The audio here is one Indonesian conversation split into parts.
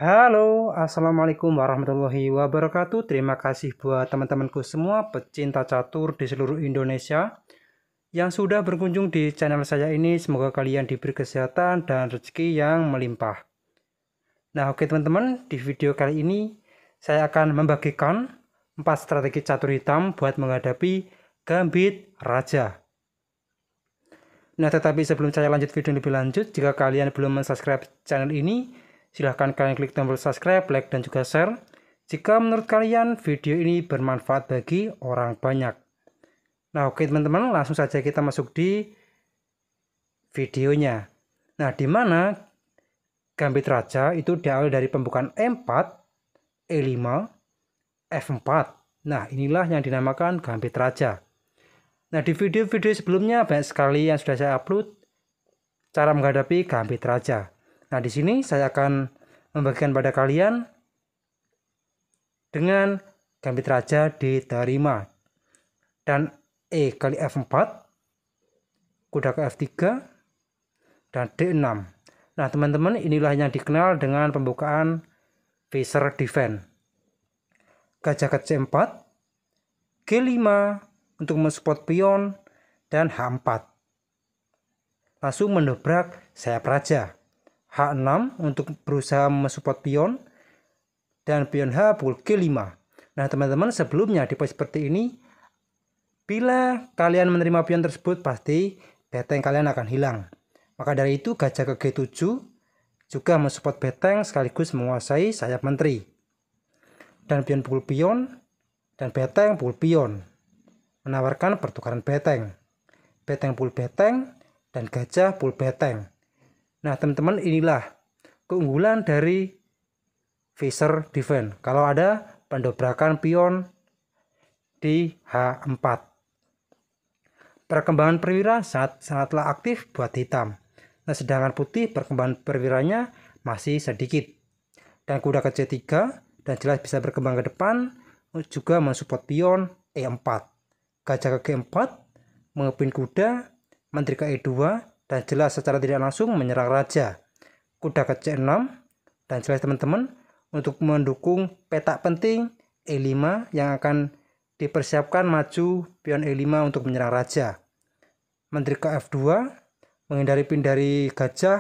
Halo, Assalamualaikum warahmatullahi wabarakatuh. Terima kasih buat teman-temanku semua pecinta catur di seluruh Indonesia yang sudah berkunjung di channel saya ini. Semoga kalian diberi kesehatan dan rezeki yang melimpah. Nah, oke teman-teman, di video kali ini saya akan membagikan 4 strategi catur hitam buat menghadapi Gambit Raja. Nah, tetapi sebelum saya lanjut video lebih lanjut, jika kalian belum subscribe channel ini, silahkan kalian klik tombol subscribe, like, dan juga share. Jika menurut kalian video ini bermanfaat bagi orang banyak. Nah, oke teman-teman, langsung saja kita masuk di videonya. Nah, di mana Gambit Raja itu diawali dari pembukaan E4, E5, F4. Nah, inilah yang dinamakan Gambit Raja. Nah, di video-video sebelumnya banyak sekali yang sudah saya upload cara menghadapi Gambit Raja. Nah, di sini saya akan membagikan pada kalian dengan Gambit Raja D5 dan E kali F4, kuda ke F3, dan D6. Nah, teman-teman, inilah yang dikenal dengan pembukaan Visor Defense. Gajah ke C4, G5 untuk mensupport pion, dan H4. Langsung mendobrak sayap raja. H6 untuk berusaha mensupport pion, dan pion H pukul G5. Nah teman-teman, sebelumnya di posisi seperti ini, bila kalian menerima pion tersebut pasti beteng kalian akan hilang. Maka dari itu gajah ke G7 juga mensupport beteng sekaligus menguasai sayap menteri. Dan pion pukul pion dan beteng pukul pion, menawarkan pertukaran beteng. Beteng pukul beteng dan gajah pukul beteng. Nah teman-teman, inilah keunggulan dari Visor Defense kalau ada pendobrakan pion di H4. Perkembangan perwira sangatlah aktif buat hitam. Nah, sedangkan putih perkembangan perwiranya masih sedikit. Dan kuda ke C3 dan jelas bisa berkembang ke depan, juga mensupport pion E4. Gajah ke G4 mengepin kuda, menteri ke E2, dan jelas secara tidak langsung menyerang raja. Kuda ke C6 dan jelas teman-teman untuk mendukung petak penting E5 yang akan dipersiapkan maju pion E5 untuk menyerang raja. Menteri ke F2 menghindari pin dari gajah,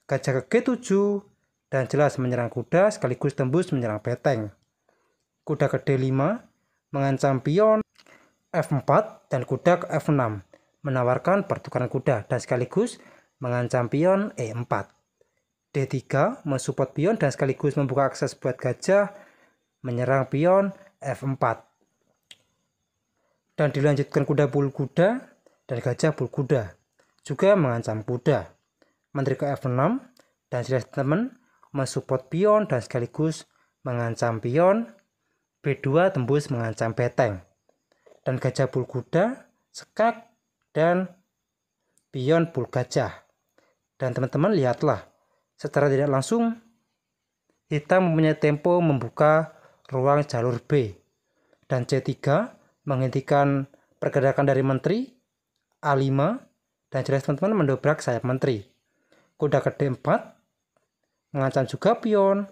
gajah ke G7 dan jelas menyerang kuda sekaligus tembus menyerang beteng. Kuda ke D5 mengancam pion F4 dan kuda ke F6 menawarkan pertukaran kuda dan sekaligus mengancam pion E4. D3 mensupport pion dan sekaligus membuka akses buat gajah menyerang pion F4. Dan dilanjutkan kuda pukul kuda dan gajah pukul kuda, juga mengancam kuda. Menteri ke F6 dan jelas teman mensupport pion dan sekaligus mengancam pion. B2 tembus mengancam beteng. Dan gajah pukul kuda, skak, dan pion pukul gajah. Dan teman-teman lihatlah, secara tidak langsung hitam mempunyai tempo membuka ruang jalur B. Dan C3 menghentikan pergerakan dari menteri. A5 dan jelas teman-teman mendobrak sayap menteri. Kuda ke D4 mengancam juga pion,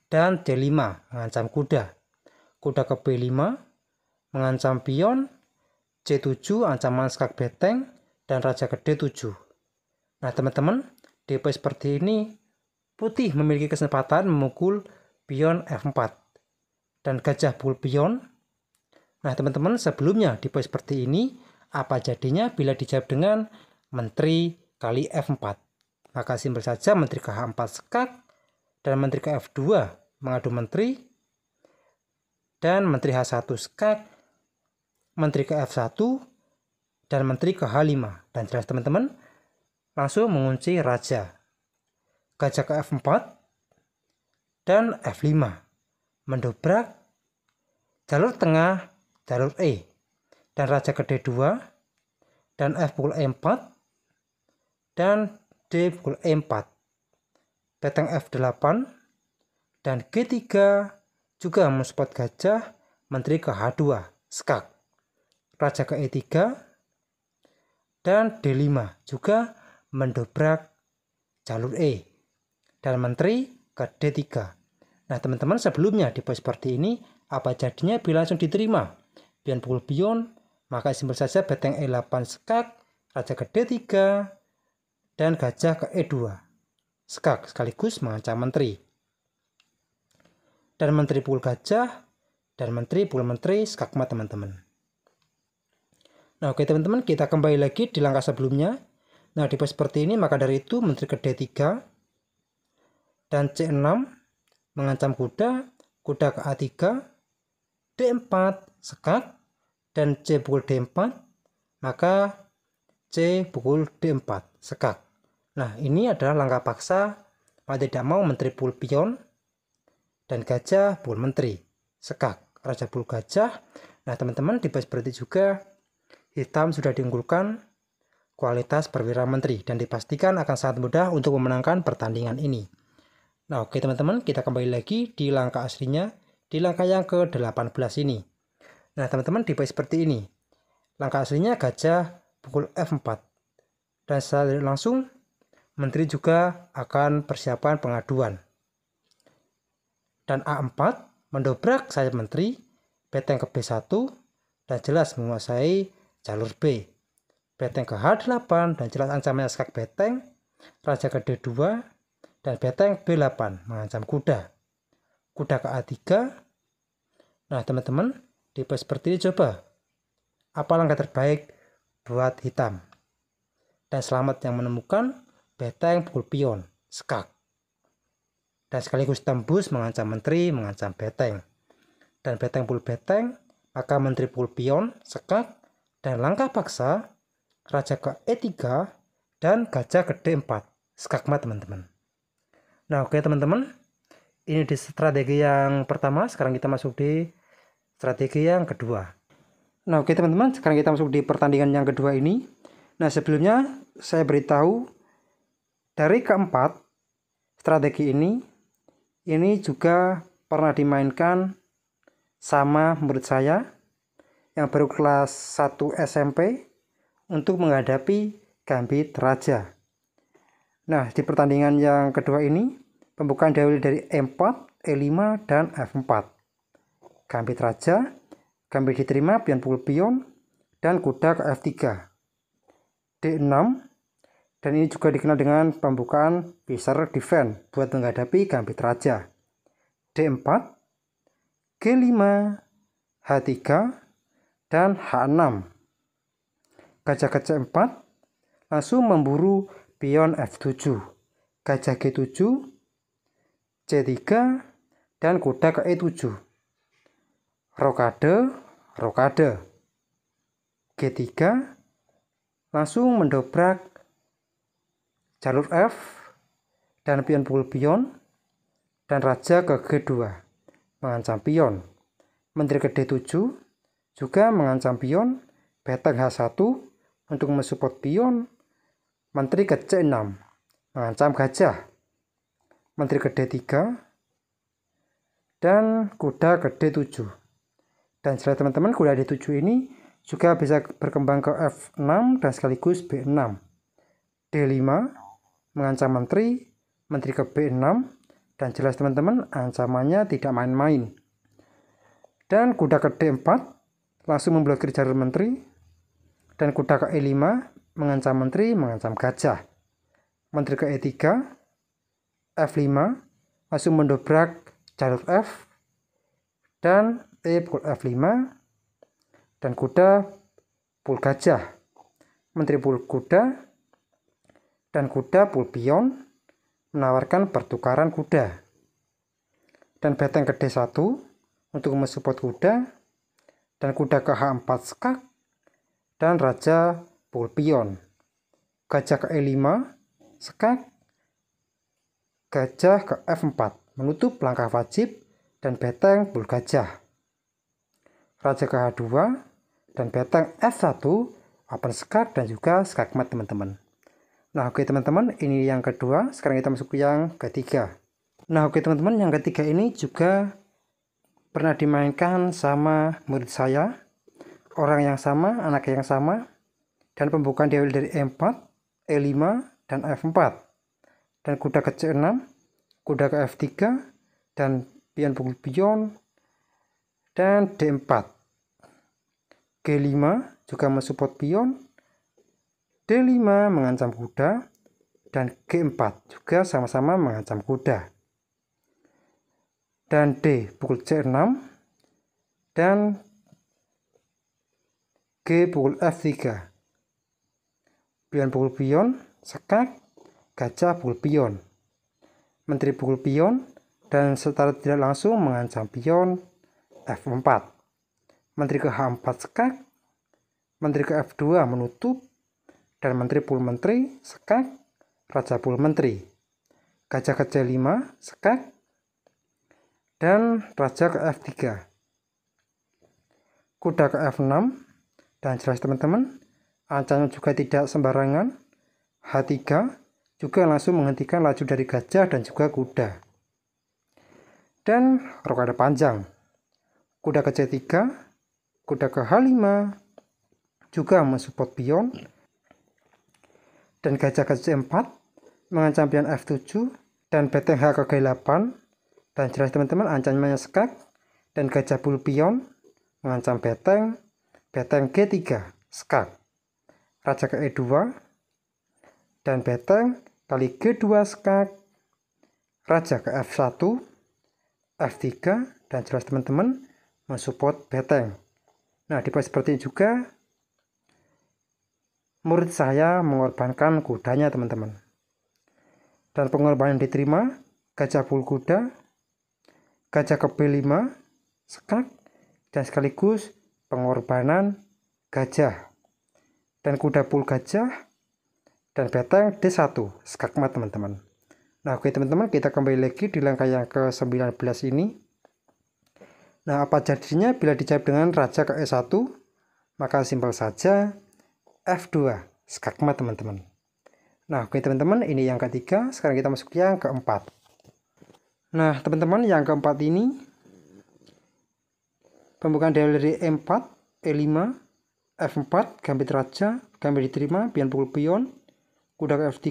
dan D5 mengancam kuda. Kuda ke B5 mengancam pion, C7 ancaman skak beteng, dan raja ke D7. Nah teman-teman, di posisi seperti ini putih memiliki kesempatan memukul pion F4 dan gajah pukul pion. Nah teman-teman, sebelumnya di posisi seperti ini apa jadinya bila dijawab dengan menteri kali F4? Maka simpel saja, menteri ke H4 skak dan menteri ke F2 mengadu menteri, dan menteri H1 skak, menteri ke F1, dan menteri ke H5. Dan jelas teman-teman langsung mengunci raja. Gajah ke F4 dan F5 mendobrak jalur tengah, jalur E, dan raja ke D2 dan F pukul E4 dan D pukul E4. Beteng F8 dan G3 juga mensupport gajah, menteri ke H2 skak, raja ke E3 dan D5 juga mendobrak jalur E, dan menteri ke D3. Nah teman-teman, sebelumnya di posisi seperti ini, apa jadinya bila langsung diterima? Pion pukul pion, maka simpel saja beteng E8 skak, raja ke D3, dan gajah ke E2 skak, sekaligus mengancam menteri. Dan menteri pukul gajah, dan menteri pukul menteri, skakmat teman-teman. Nah oke teman-teman, kita kembali lagi di langkah sebelumnya. Nah di posisi seperti ini, maka dari itu menteri ke D3 dan C6 mengancam kuda, kuda ke A3, D4 skak, dan C pukul D4, maka C pukul D4 skak. Nah ini adalah langkah paksa, mau tidak mau menteri pukul pion dan gajah pukul menteri skak, raja pukul gajah. Nah teman-teman, di posisi seperti juga hitam sudah diunggulkan kualitas perwira menteri dan dipastikan akan sangat mudah untuk memenangkan pertandingan ini. Nah oke teman-teman, kita kembali lagi di langkah aslinya, di langkah yang ke-18 ini. Nah teman-teman, di posisi seperti ini, langkah aslinya gajah pukul F4, dan secara langsung menteri juga akan persiapan pengaduan. Dan A4 mendobrak sayap menteri, beteng ke B1, dan jelas menguasai jalur B. Beteng ke H8, dan jelas ancamannya skak beteng, raja ke D2, dan beteng B8 mengancam kuda. Kuda ke A3. Nah teman-teman, di posisi seperti ini coba, apa langkah terbaik buat hitam? Dan selamat yang menemukan beteng pukul pion skak, dan sekaligus tembus mengancam menteri, mengancam beteng. Dan beteng pukul beteng, maka menteri pukul pion skak, dan langkah paksa raja ke E3 dan gajah ke D4 skakmat teman-teman. Nah oke teman-teman, ini di strategi yang pertama. Sekarang kita masuk di strategi yang kedua. Nah oke teman-teman, sekarang kita masuk di pertandingan yang kedua ini. Nah sebelumnya saya beritahu dari keempat strategi ini juga pernah dimainkan sama murid saya yang baru kelas 1 SMP untuk menghadapi gambit raja. Nah di pertandingan yang kedua ini, pembukaan diawali dari E4, E5, dan F4. Gambit raja, gambit diterima, pion pukul pion, dan kuda ke F3. D6, dan ini juga dikenal dengan pembukaan Pisser defense buat menghadapi gambit raja. D4, G5, H3, dan H6. Gajah ke C4, langsung memburu pion F7, gajah G7, C3, dan kuda ke E7. Rokade, rokade. G3, langsung mendobrak jalur F, dan pion pukul pion, dan raja ke G2, mengancam pion. Menteri ke D7, juga mengancam pion, beteng H1, untuk mensupport pion. Menteri ke C6, mengancam gajah. Menteri ke D3, dan kuda ke D7. Dan setelah teman-teman, kuda D7 ini juga bisa berkembang ke F6 dan sekaligus B6. D5 mengancam menteri, menteri ke B6, dan jelas teman-teman ancamannya tidak main-main. Dan kuda ke D4 langsung memblokir jalur menteri, dan kuda ke E5 mengancam menteri, mengancam gajah. Menteri ke E3, F5 langsung mendobrak jalur F, dan E pukul F5, dan kuda pukul gajah. Menteri pukul kuda, dan kuda pukul pion, menawarkan pertukaran kuda. Dan beteng ke D1 untuk mensupport kuda, dan kuda ke H4 skak, dan raja pukul pion. Gajah ke E5 skak, gajah ke F4 menutup langkah wajib, dan beteng pukul gajah. Raja ke H2, dan beteng F1 open skak, dan juga skakmat teman-teman. Nah oke teman-teman, ini yang kedua. Sekarang kita masuk ke yang ketiga. Nah oke teman-teman, yang ketiga ini juga pernah dimainkan sama murid saya, orang yang sama, anak yang sama, dan pembukaan diawali dari E4, E5, dan F4, dan kuda ke C6, kuda ke F3, dan pion pukul pion, dan D4. G5 juga mensupport pion, D5 mengancam kuda, dan G4 juga sama-sama mengancam kuda. Dan D pukul C6, dan G pukul F3. Pion pukul pion, sekak, gajah pukul pion. Menteri pukul pion, dan secara tidak langsung mengancam pion F4. Menteri ke H4 sekak, menteri ke F2 menutup, dan menteri pukul menteri, sekak, raja pukul menteri. Gajah ke C5, sekak, dan raja ke F3. Kuda ke F6, dan jelas teman-teman, ancaman juga tidak sembarangan. H3 juga langsung menghentikan laju dari gajah dan juga kuda. Dan rokade panjang. Kuda ke C3, kuda ke H5 juga mensupport pion, dan gajah ke C4 mengancam pion F7, dan beteng H ke G8, dan jelas teman-teman ancamannya sekak, dan gajah pukul pion mengancam beteng G3 sekak, raja ke E2, dan beteng kali G2 sekak, raja ke F1, F3, dan jelas teman-teman mensupport beteng. Nah, di posisi seperti ini juga murid saya mengorbankan kudanya teman-teman. Dan pengorbanan diterima, gajah pukul kuda, gajah ke B5 sekak, dan sekaligus pengorbanan gajah, dan kuda pukul gajah, dan beteng D1 skakmat teman-teman. Nah, oke teman-teman, kita kembali lagi di langkah yang ke-19 ini. Nah, apa jadinya bila dijawab dengan raja ke E1? Maka simpel saja F2 skakmat teman-teman. Nah, oke teman-teman, ini yang ketiga. Sekarang kita masuk yang keempat. Nah, teman-teman, yang keempat ini pembukaan dari E4, E5, F4, gambit raja, gambit diterima, pion pukul pion, kuda ke F3,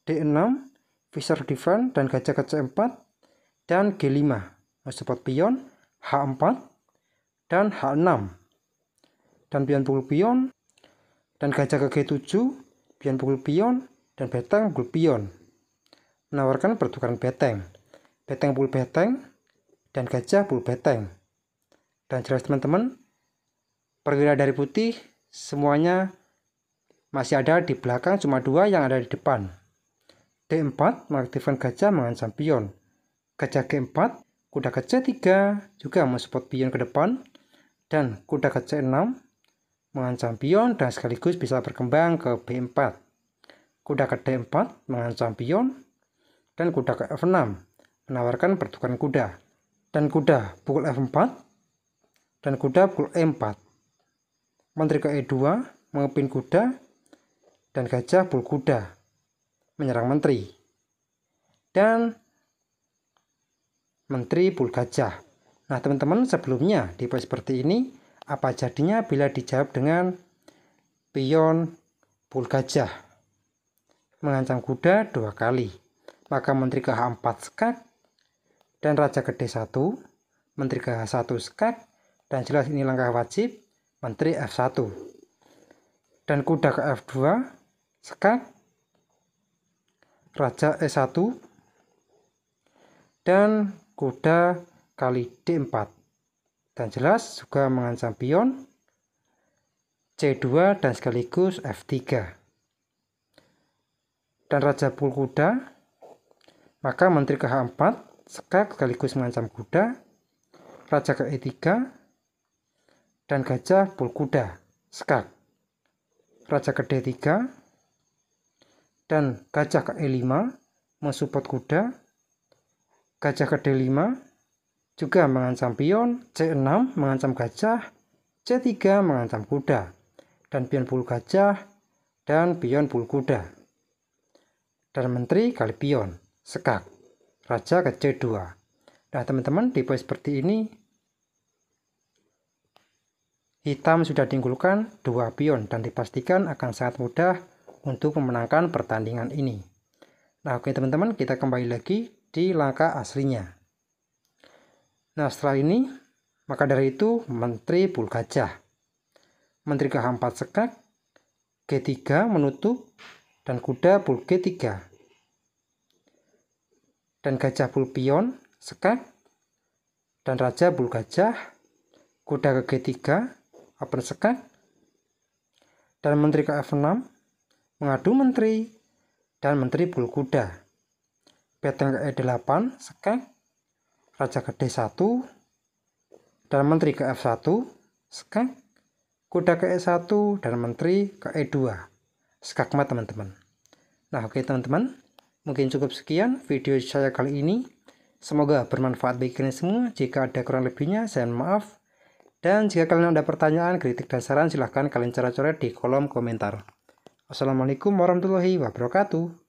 D6, Fischer defense, dan gajah ke C4, dan G5, support pion, H4, dan H6, dan pion pukul pion, dan gajah ke G7, pion pukul pion, dan beteng pukul pion. Menawarkan pertukaran beteng, beteng pukul beteng, dan gajah pukul beteng. Dan jelas teman-teman, perwira dari putih semuanya masih ada di belakang, cuma dua yang ada di depan. D4 mengaktifkan gajah mengancam pion. Gajah G4, kuda ke C3 juga mensupport pion ke depan, dan kuda ke C6 mengancam pion dan sekaligus bisa berkembang ke B4. Kuda ke D4 mengancam pion, dan kuda ke F6 menawarkan pertukaran kuda, dan kuda pukul F4, dan kuda pukul E4. Menteri ke E2 mengepin kuda, dan gajah pukul kuda menyerang menteri, dan menteri pukul gajah. Nah teman-teman, sebelumnya di posisi seperti ini apa jadinya bila dijawab dengan pion pukul gajah mengancam kuda 2 kali? Maka menteri ke H4 sekak, dan raja ke D1, menteri ke H1 sekak, dan jelas ini langkah wajib, menteri F1, dan kuda ke F2 sekak, raja E1, dan kuda kali D4, dan jelas juga mengancam pion C2 dan sekaligus F3, dan raja pukul kuda, maka menteri ke H4 sekak sekaligus mengancam kuda, raja ke E3, dan gajah pukul kuda sekak, raja ke D3, dan gajah ke E5 mensupport kuda, gajah ke D5 juga mengancam pion, C6 mengancam gajah, C3 mengancam kuda, dan pion pukul gajah, dan pion pukul kuda, dan menteri kali pion sekak, raja ke C2. Nah teman-teman, di posisi seperti ini hitam sudah diunggulkan 2 pion dan dipastikan akan sangat mudah untuk memenangkan pertandingan ini. Nah oke teman-teman, kita kembali lagi di langkah aslinya. Nah, setelah ini, maka dari itu Menteri Bul Gajah. Menteri KH4 Sekak, G3 menutup, dan kuda Bul G3. Dan Gajah Bul Pion Sekak, dan Raja Bul Gajah, kuda ke G3, open sekak, dan Menteri ke F6, mengadu menteri, dan Menteri Bul Kuda. Benteng ke E8, sekak, Raja ke D1, dan Menteri ke F1, sekak, kuda ke E1, dan Menteri ke E2. Sekak mat teman-teman. Nah oke teman-teman, mungkin cukup sekian video saya kali ini. Semoga bermanfaat bagi kalian semua. Jika ada kurang lebihnya, saya mohon maaf. Dan jika kalian ada pertanyaan, kritik, dan saran, silahkan kalian coret-coret di kolom komentar. Assalamualaikum warahmatullahi wabarakatuh.